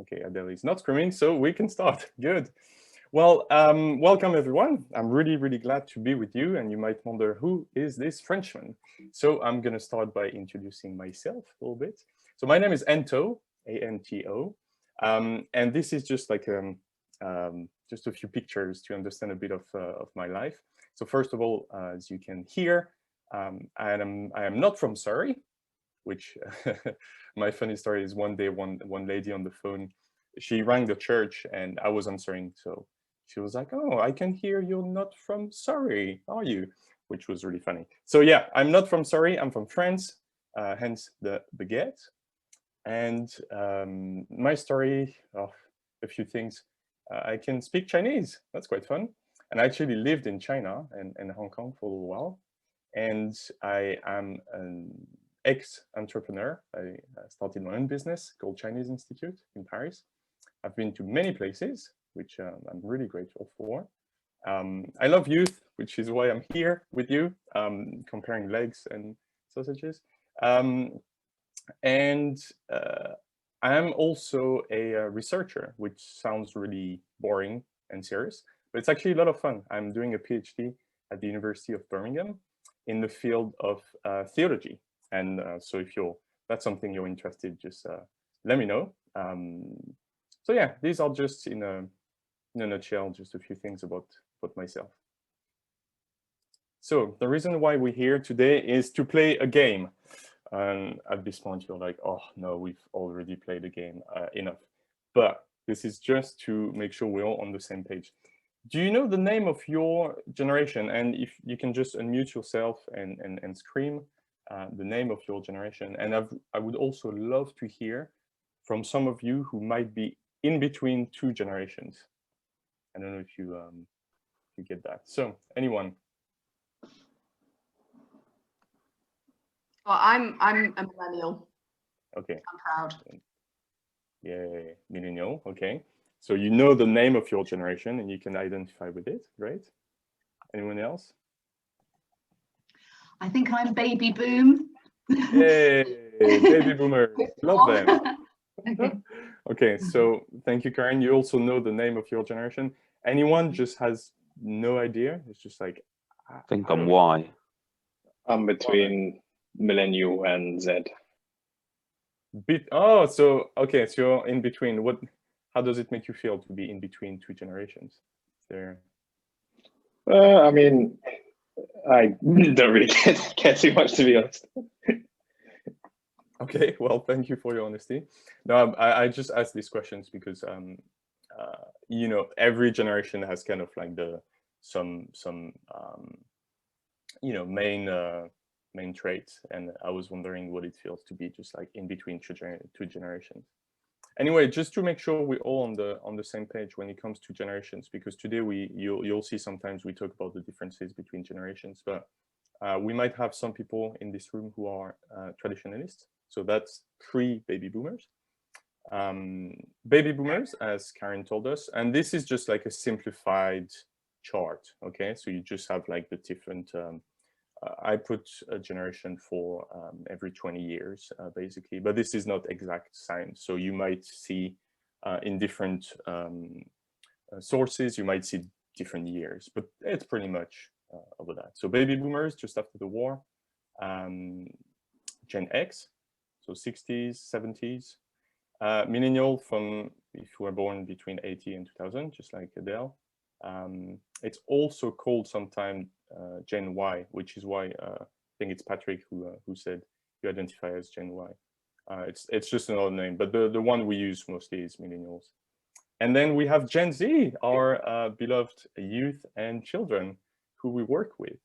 Okay, Adele is not screaming, so we can start. Good. Well, welcome everyone. I'm really glad to be with you, and you might wonder, who is this Frenchman? So I'm gonna start by introducing myself a little bit. So my name is Anto, A-N-T-O, and this is just like just a few pictures to understand a bit of my life. So first of all, as you can hear, I am not from Surrey, which my funny story is one day one lady on the phone, she rang the church and I was answering, so she was like, "Oh, I can hear you're not from Surrey, are you?" Which was really funny. So yeah, I'm not from Surrey, I'm from France, hence the baguette. And my story, a few things. I can speak Chinese, that's quite fun. And I actually lived in China and Hong Kong for a little while. And I am an ex-entrepreneur. I started my own business called Chinese Institute in Paris. I've been to many places, which I'm really grateful for. I love youth, which is why I'm here with you, comparing legs and sausages. And I am also a researcher, which sounds really boring and serious, but it's actually a lot of fun. I'm doing a PhD at the University of Birmingham in the field of theology. And so if that's something you're interested, just let me know. So yeah, these are just in a nutshell, just a few things about myself. So the reason why we're here today is to play a game. And at this point, you're like, oh no, we've already played a game, enough. But this is just to make sure we're all on the same page. Do you know the name of your generation? And if you can just unmute yourself and scream the name of your generation. And I would also love to hear from some of you who might be in between two generations. I don't know if you get that. So anyone? Well, I'm a millennial. Okay. I'm proud. Yeah, millennial. Okay. So you know the name of your generation and you can identify with it. Great. Anyone else? I think I'm baby boom. Yay, baby boomers. Love them. Okay. Okay, so thank you, Karen. You also know the name of your generation. Anyone just has no idea? It's just like, I think I'm Y. I'm between millennial and Z. Oh, so okay, so you're in between. How does it make you feel to be in between two generations? There. I mean, I don't really care too much, to be honest. Okay, well, thank you for your honesty. No, I just asked these questions because you know, every generation has kind of like some you know, main traits, and I was wondering what it feels to be just like in between two generations. Anyway, just to make sure we're all on the same page when it comes to generations, because today you'll see sometimes we talk about the differences between generations, but we might have some people in this room who are traditionalists. So that's 3 baby boomers. Baby boomers, as Karen told us, and this is just like a simplified chart. Okay, so you just have like the different. I put a generation for every 20 years, basically, but this is not exact science. So you might see in different sources, you might see different years, but it's pretty much over that. So baby boomers, just after the war, Gen X, so 60s, 70s, millennial from if you were born between 80 and 2000, just like Adele. It's also called sometimes Gen Y, which is why I think it's Patrick who said you identify as Gen Y. It's just another name, but the one we use mostly is millennials. And then we have Gen Z, our beloved youth and children who we work with.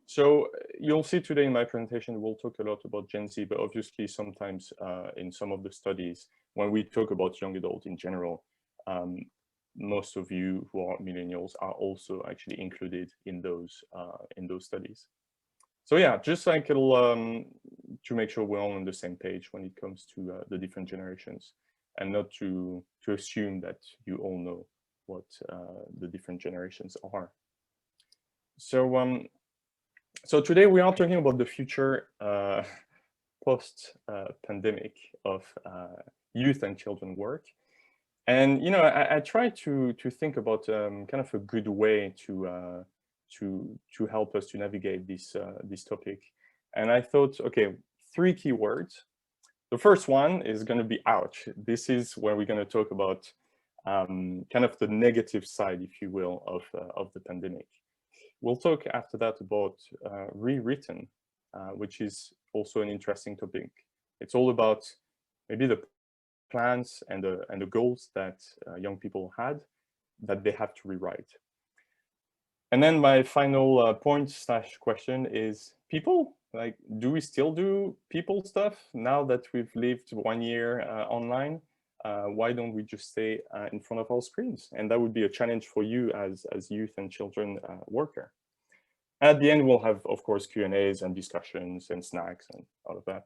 So you'll see today in my presentation, we'll talk a lot about Gen Z, but obviously sometimes in some of the studies, when we talk about young adults in general, most of you who are millennials are also actually included in those studies. So yeah, just like to make sure we're all on the same page when it comes to the different generations, and not to assume that you all know what the different generations are. So so today we are talking about the future post pandemic of youth and children work. And I try to think about kind of a good way to help us to navigate this topic. And I thought, okay, 3 key words. The first one is going to be ouch. This is where we're going to talk about kind of the negative side, if you will, of the pandemic. We'll talk after that about rewritten, which is also an interesting topic. It's all about maybe the plans and the goals that young people had that they have to rewrite. And then my final point / question is people. Like, do we still do people stuff now that we've lived 1 year online? Why don't we just stay in front of our screens? And that would be a challenge for you as youth and children worker. At the end, we'll have, of course, Q&As and discussions and snacks and all of that.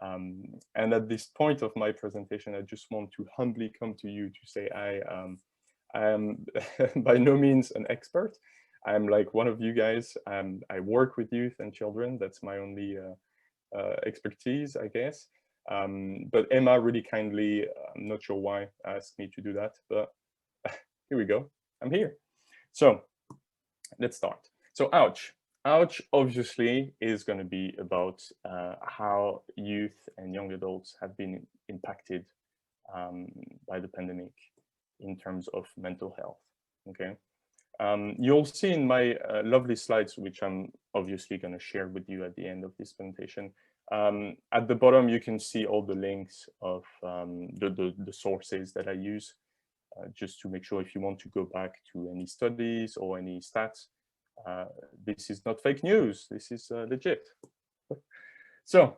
And at this point of my presentation, I just want to humbly come to you to say I am by no means an expert. I'm like one of you guys. I work with youth and children. That's my only expertise, I guess. But Emma really kindly, I'm not sure why, asked me to do that, but here we go. I'm here. So let's start. So ouch. Ouch, obviously, is going to be about how youth and young adults have been impacted by the pandemic in terms of mental health. Okay. You'll see in my lovely slides, which I'm obviously going to share with you at the end of this presentation. At the bottom, you can see all the links of the sources that I use, just to make sure if you want to go back to any studies or any stats, this is not fake news, this is legit. So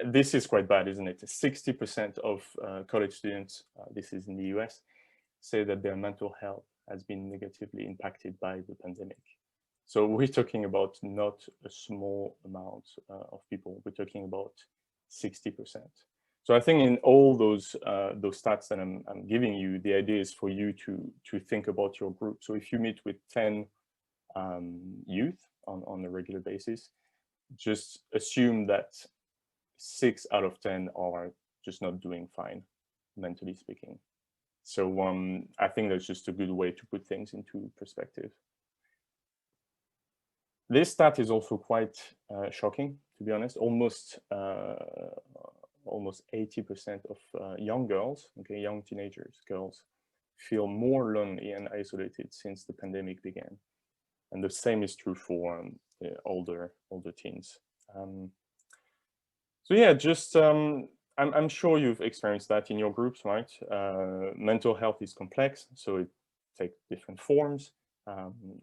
this is quite bad, isn't it? 60% of college students, this is in the US, say that their mental health has been negatively impacted by the pandemic. So we're talking about not a small amount of people. We're talking about 60%. So I think in all those stats that I'm giving you, the idea is for you to think about your group. So if you meet with 10 youth on a regular basis, just assume that 6 out of 10 are just not doing fine, mentally speaking. So I think that's just a good way to put things into perspective. This stat is also quite shocking, to be honest. Almost 80% of young girls, okay, young teenagers, girls, feel more lonely and isolated since the pandemic began. And the same is true for older teens. So yeah, just I'm sure you've experienced that in your groups, right? Mental health is complex, so it takes different forms.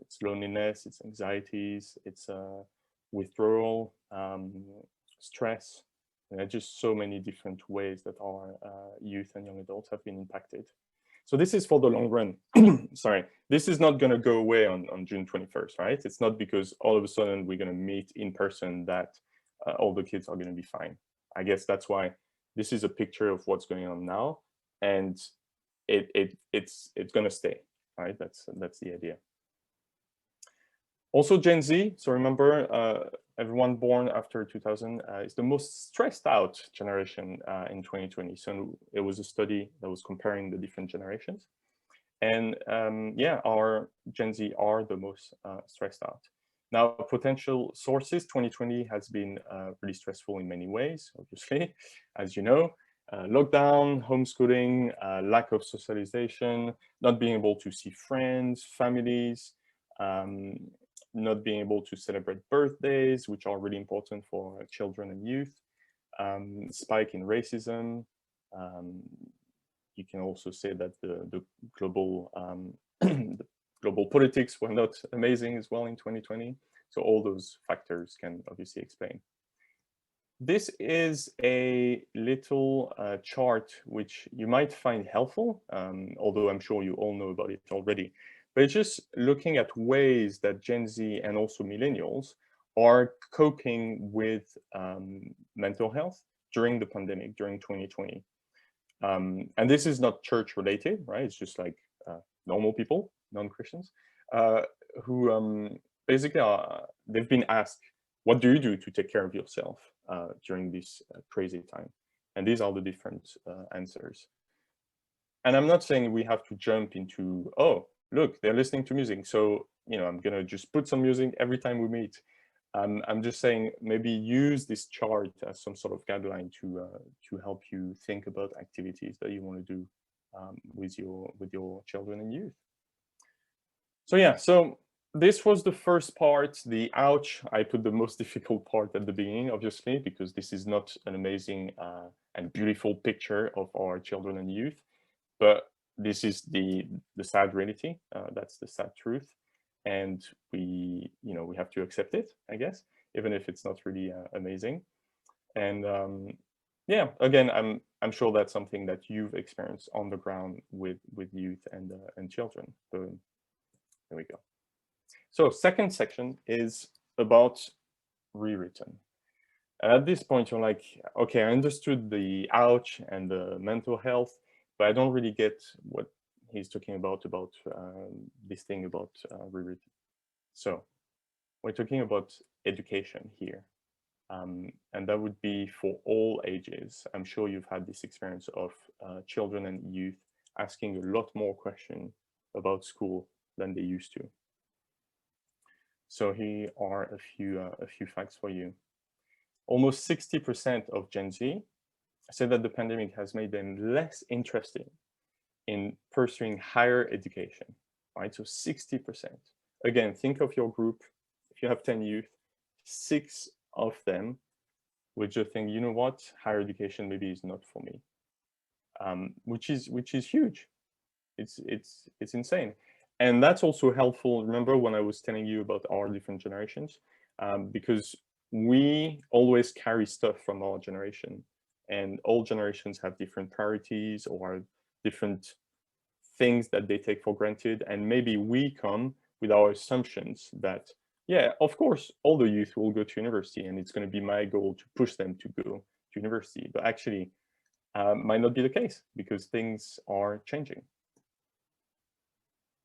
It's loneliness, it's anxieties, it's withdrawal, stress. There are just so many different ways that our youth and young adults have been impacted. So this is for the long run. Sorry, this is not going to go away on June 21st, right? It's not because all of a sudden we're going to meet in person that all the kids are going to be fine. I guess that's why this is a picture of what's going on now, and it's going to stay, right? That's the idea. Also Gen Z, so remember everyone born after 2000 is the most stressed out generation in 2020. So it was a study that was comparing the different generations. And yeah, our Gen Z are the most stressed out. Now, potential sources, 2020 has been really stressful in many ways, obviously, as you know. Lockdown, homeschooling, lack of socialization, not being able to see friends, families, not being able to celebrate birthdays, which are really important for children and youth, spike in racism. You can also say that the global the global politics were not amazing as well in 2020. So all those factors can obviously explain. This is a little chart which you might find helpful, although I'm sure you all know about it already. But it's just looking at ways that Gen Z and also millennials are coping with mental health during the pandemic, during 2020. And this is not church related, right? It's just like normal people, non-Christians, who basically they've been asked, what do you do to take care of yourself during this crazy time? And these are the different answers. And I'm not saying we have to jump into, oh, look, they're listening to music, so I'm gonna just put some music every time we meet. I'm just saying maybe use this chart as some sort of guideline to help you think about activities that you want to do with your children and youth. So yeah, so this was the first part, the ouch. I put the most difficult part at the beginning, obviously, because this is not an amazing and beautiful picture of our children and youth, but this is the sad reality. That's the sad truth, and we have to accept it, I guess, even if it's not really amazing. And yeah, again, I'm sure that's something that you've experienced on the ground with youth and children. So there we go. So second section is about rewritten. And at this point, you're like, okay, I understood the ouch and the mental health, but I don't really get what he's talking about this thing about rewritten. So we're talking about education here. And that would be for all ages. I'm sure you've had this experience of children and youth asking a lot more questions about school than they used to. So here are a few facts for you. Almost 60% of Gen Z say that the pandemic has made them less interested in pursuing higher education, right? So 60%. Again, think of your group. If you have 10 youth, 6 of them would just think, you know what, higher education maybe is not for me, which is huge. It's insane. And that's also helpful. Remember when I was telling you about our different generations, because we always carry stuff from our generation, and all generations have different priorities or different things that they take for granted. And maybe we come with our assumptions that, yeah, of course, all the youth will go to university, and it's going to be my goal to push them to go to university. But actually, might not be the case because things are changing.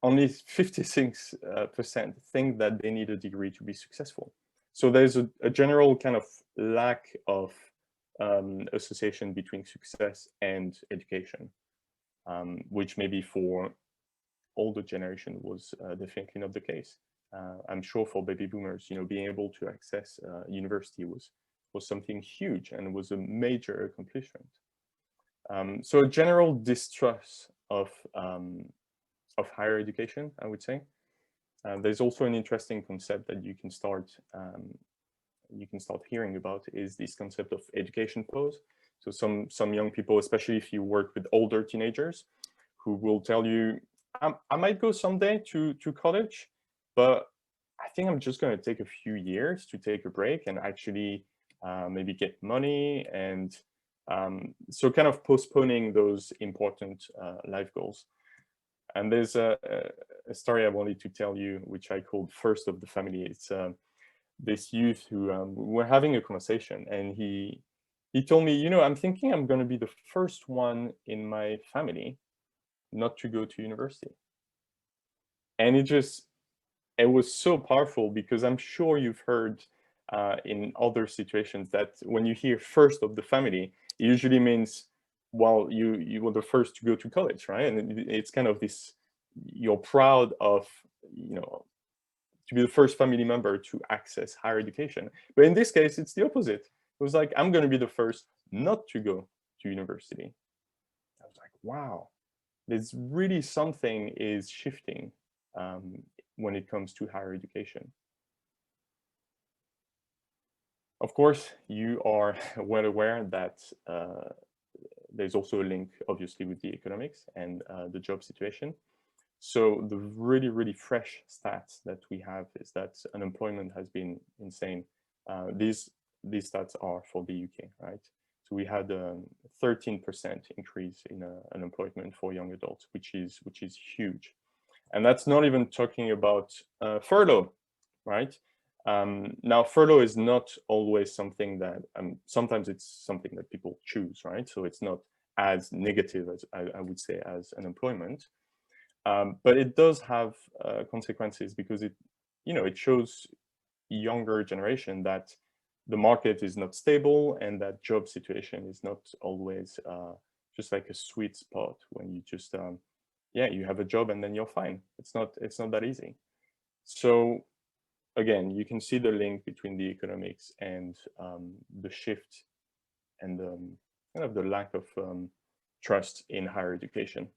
Only 56% think that they need a degree to be successful. So there's a general kind of lack of association between success and education, which maybe for older generation was definitely not the case. I'm sure for baby boomers, being able to access university was something huge and was a major accomplishment. So a general distrust of higher education, I would say. There's also an interesting concept that you can start hearing about, is this concept of education pause. So some young people, especially if you work with older teenagers, who will tell you, I might go someday to college, but I think I'm just going to take a few years to take a break and actually maybe get money, and so kind of postponing those important life goals. And there's a story I wanted to tell you, which I called First of the Family. It's this youth who we're having a conversation, and he told me, I'm thinking I'm going to be the first one in my family not to go to university. And it was so powerful, because I'm sure you've heard in other situations that when you hear first of the family, it usually means, well, you were the first to go to college, right? And it's kind of this, you're proud of, to be the first family member to access higher education. But in this case, it's the opposite. It was like, I'm going to be the first not to go to university. I was like, wow, there's really something is shifting when it comes to higher education. Of course, you are well aware that there's also a link, obviously, with the economics and the job situation. So the really, really fresh stats that we have is that unemployment has been insane. These stats are for the UK, right? So we had a 13% increase in unemployment for young adults, which is huge. And that's not even talking about furlough, right? Now, furlough is not always something that, sometimes it's something that people choose, right? So it's not as negative as I would say as unemployment. But it does have consequences, because it shows younger generation that the market is not stable, and that job situation is not always just like a sweet spot when you just, yeah, you have a job and then you're fine. It's not that easy. So again, you can see the link between the economics and the shift and kind of the lack of trust in higher education.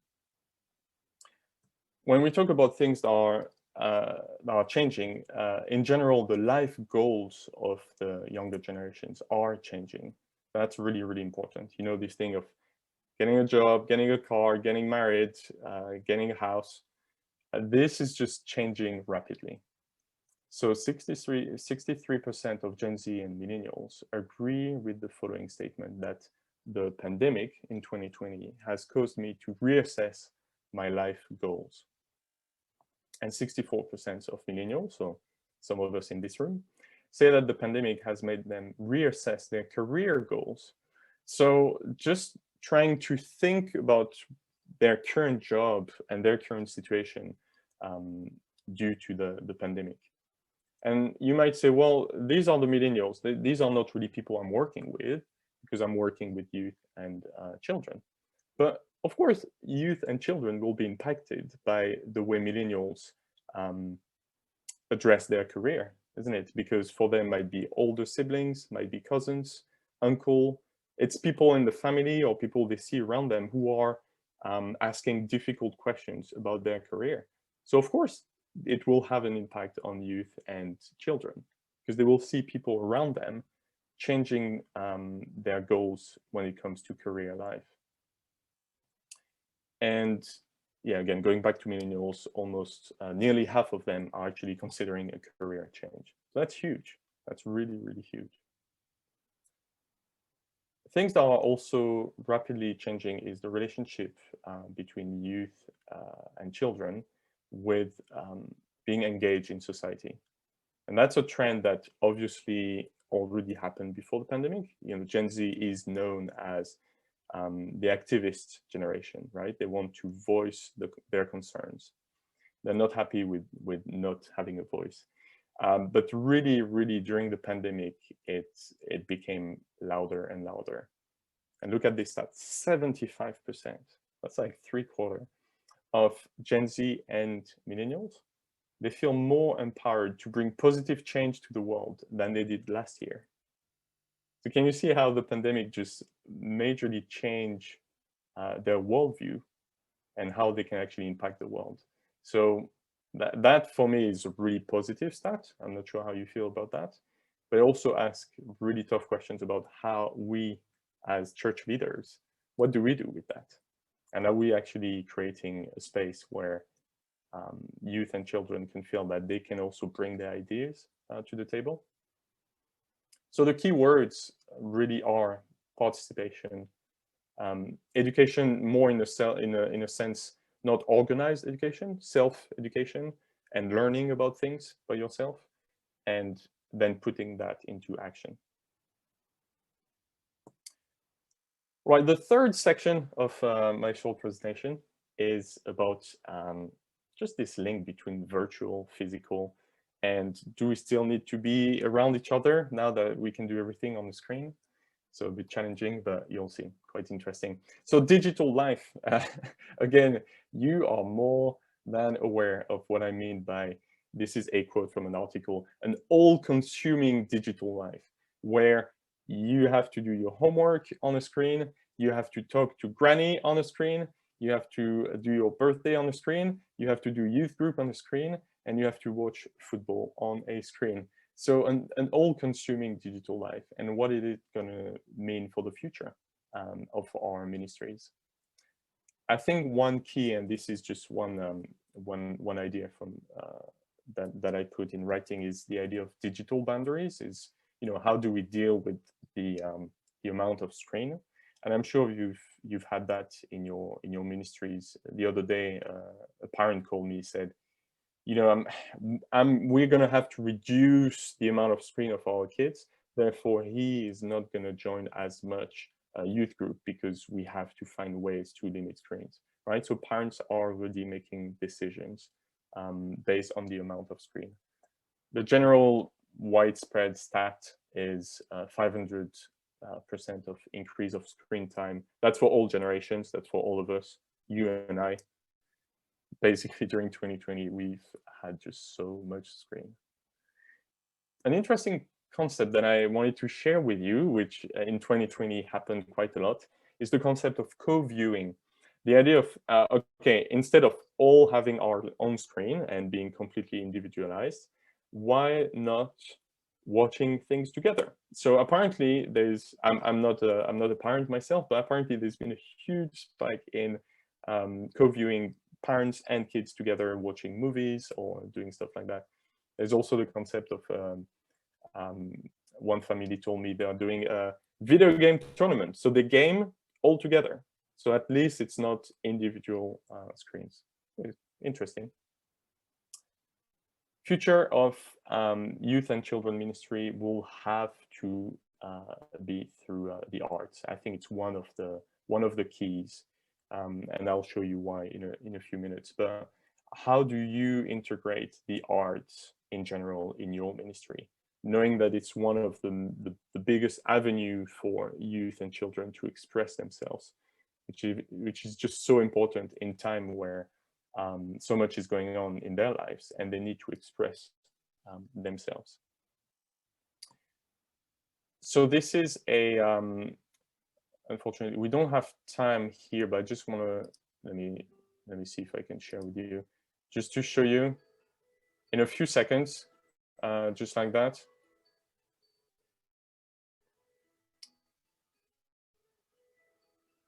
When we talk about things that are changing, in general, the life goals of the younger generations are changing. That's really, really important. You know, this thing of getting a job, getting a car, getting married, getting a house. This is just changing rapidly. So 63% of Gen Z and millennials agree with the following statement, that the pandemic in 2020 has caused me to reassess my life goals. And 64% of millennials, so some of us in this room, say that the pandemic has made them reassess their career goals. So just trying to think about their current job and their current situation due to the pandemic. And you might say, well, these are the millennials. These are not really people I'm working with, because I'm working with youth and children. But of course, youth and children will be impacted by the way millennials address their career, isn't it? Because for them might be older siblings, might be cousins, uncle. It's people in the family or people they see around them who are asking difficult questions about their career. So of course, it will have an impact on youth and children, because they will see people around them changing their goals when it comes to career life. And yeah, again, going back to millennials, almost nearly half of them are actually considering a career change. So that's huge. That's really, really huge. Things that are also rapidly changing is the relationship between youth and children with being engaged in society. And that's a trend that obviously already happened before the pandemic. You know, Gen Z is known as the activist generation, right? They want to voice their concerns. They're not happy with not having a voice. But really, really during the pandemic, it became louder and louder. And look at this stat, 75%. That's like 3/4 of Gen Z and millennials. They feel more empowered to bring positive change to the world than they did last year. So can you see how the pandemic just majorly changed their worldview and how they can actually impact the world? So that for me is a really positive stat. I'm not sure how you feel about that, but I also ask really tough questions about how we as church leaders, what do we do with that? And are we actually creating a space where youth and children can feel that they can also bring their ideas to the table? So the key words really are participation, education, more in a sense, not organized education, self-education and learning about things by yourself, and then putting that into action. Right, the third section of my short presentation is about just this link between virtual, physical, and do we still need to be around each other now that we can do everything on the screen? So a bit challenging, but you'll see, quite interesting. So digital life, again, you are more than aware of what I mean by, this is a quote from an article, an all-consuming digital life, where you have to do your homework on a screen, you have to talk to granny on a screen, you have to do your birthday on a screen, you have to do youth group on a screen, and you have to watch football on a screen. So an all-consuming digital life, and what is it going to mean for the future of our ministries? I think one key, and this is just one idea from that I put in writing, is the idea of digital boundaries. Is, you know, how do we deal with the amount of screen? And I'm sure you've had that in your ministries. The other day, a parent called me, said, you know, we're going to have to reduce the amount of screen of our kids. Therefore, he is not going to join as much youth group because we have to find ways to limit screens, right? So parents are already making decisions based on the amount of screen. The general widespread stat is 500 percent of increase of screen time. That's for all generations. That's for all of us, you and I. Basically, during 2020, we've had just so much screen. An interesting concept that I wanted to share with you, which in 2020 happened quite a lot, is the concept of co-viewing. The idea of, okay, instead of all having our own screen and being completely individualized, why not watching things together? So apparently I'm not a parent myself, but apparently there's been a huge spike in co-viewing parents and kids together watching movies or doing stuff like that. There's also the concept of one family told me they are doing a video game tournament. So they game all together. So at least it's not individual screens. Interesting. Future of youth and children ministry will have to be through the arts. I think it's one of the keys, and I'll show you why in a few minutes. But how do you integrate the arts in general in your ministry, knowing that it's one of the biggest avenue for youth and children to express themselves, which is just so important in time where so much is going on in their lives and they need to express themselves. So this is a, unfortunately, we don't have time here, but I just want to, let me see if I can share with you, just to show you in a few seconds, just like that.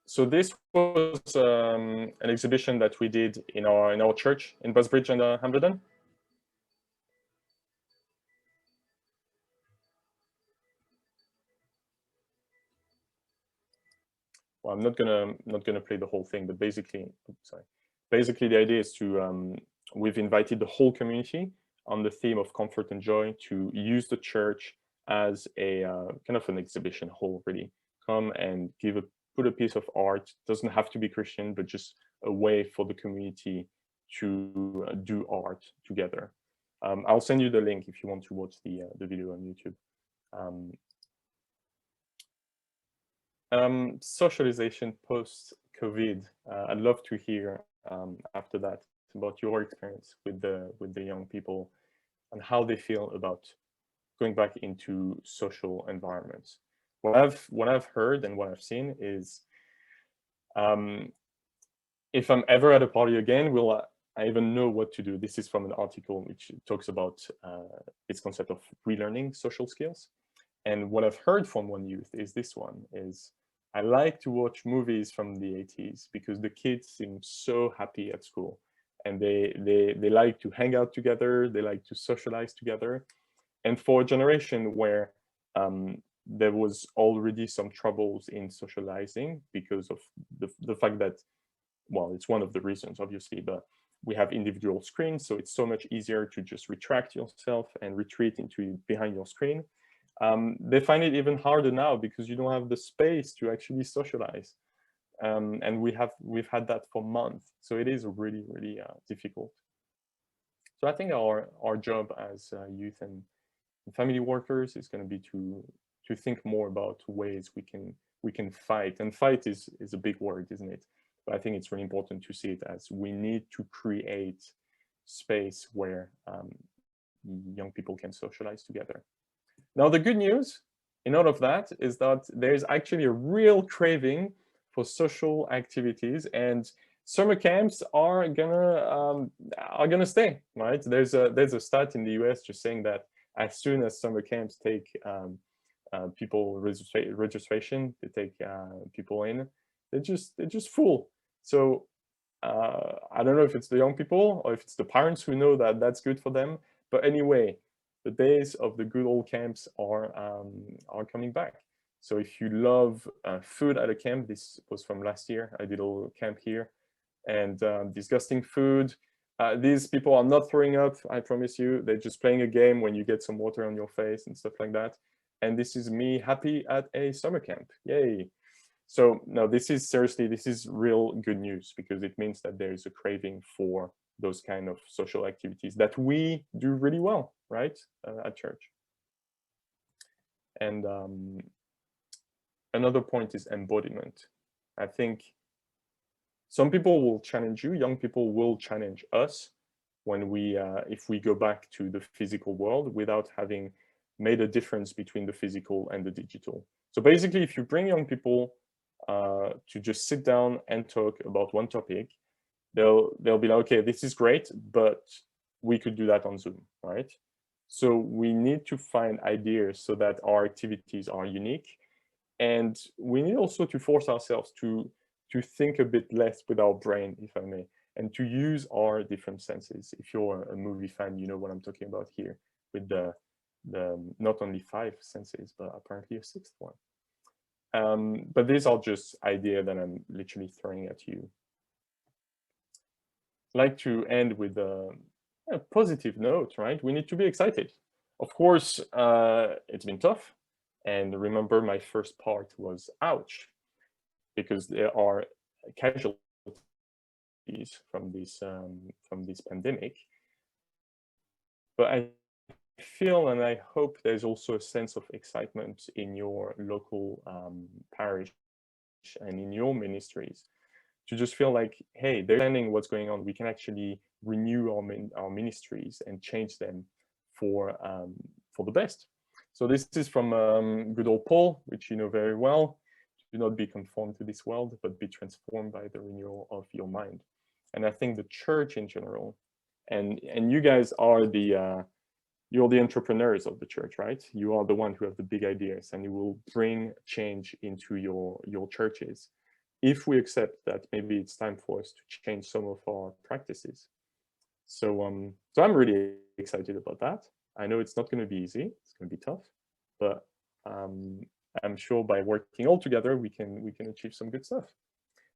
So this was an exhibition that we did in our church in Busbridge and Hambledon. Well, I'm not gonna play the whole thing, but basically, basically the idea is to we've invited the whole community on the theme of comfort and joy to use the church as a kind of an exhibition hall. Really, come and put a piece of art. Doesn't have to be Christian, but just a way for the community to do art together. I'll send you the link if you want to watch the video on YouTube. Socialization post-COVID. I'd love to hear after that about your experience with the young people and how they feel about going back into social environments. What I've heard and what I've seen is, if I'm ever at a party again, will I even know what to do? This is from an article which talks about this concept of relearning social skills. And what I've heard from one youth is this one is, I like to watch movies from the 80s because the kids seem so happy at school and they like to hang out together, they like to socialize together. And for a generation where there was already some troubles in socializing because of the fact that, well, it's one of the reasons, obviously, but we have individual screens, so it's so much easier to just retract yourself and retreat into behind your screen. They find it even harder now because you don't have the space to actually socialize. And we've had that for months. So it is really, really difficult. So I think our job as youth and family workers is going to be to think more about ways we can fight. And fight is a big word, isn't it? But I think it's really important to see it as we need to create space where young people can socialize together. Now, the good news in all of that is that there's actually a real craving for social activities, and summer camps are gonna stay, right? There's a stat in the US just saying that as soon as summer camps take people registration, they take people in, they're just full. So I don't know if it's the young people or if it's the parents who know that that's good for them, but anyway, the days of the good old camps are coming back. So if you love food at a camp, this was from last year. I did a little camp here, and disgusting food. These people are not throwing up, I promise you. They're just playing a game when you get some water on your face and stuff like that. And this is me happy at a summer camp. Yay. So no, this is real good news, because it means that there is a craving for those kind of social activities that we do really well, right, at church. And another point is embodiment. I think some people will challenge you, young people will challenge us when we, if we go back to the physical world without having made a difference between the physical and the digital. So basically, if you bring young people to just sit down and talk about one topic, they'll be like, okay, this is great, but we could do that on Zoom, right? So we need to find ideas so that our activities are unique. And we need also to force ourselves to think a bit less with our brain, if I may, and to use our different senses. If you're a movie fan, you know what I'm talking about here with the not only 5 senses, but apparently a 6th one. But these are just ideas that I'm literally throwing at you. I'd like to end with a positive note, right? We need to be excited. Of course, it's been tough. And remember, my first part was ouch, because there are casualties from this pandemic. But I feel and I hope there's also a sense of excitement in your local parish and in your ministries to just feel like, hey, they're understanding what's going on. We can actually renew our ministries and change them for the best. So this is from good old Paul, which you know very well. Do not be conformed to this world, but be transformed by the renewal of your mind. And I think the church in general, and you guys are you're the entrepreneurs of the church, right? You are the one who have the big ideas, and you will bring change into your churches. If we accept that maybe it's time for us to change some of our practices. So so I'm really excited about that. I know it's not going to be easy. It's going to be tough, but I'm sure by working all together, we can achieve some good stuff.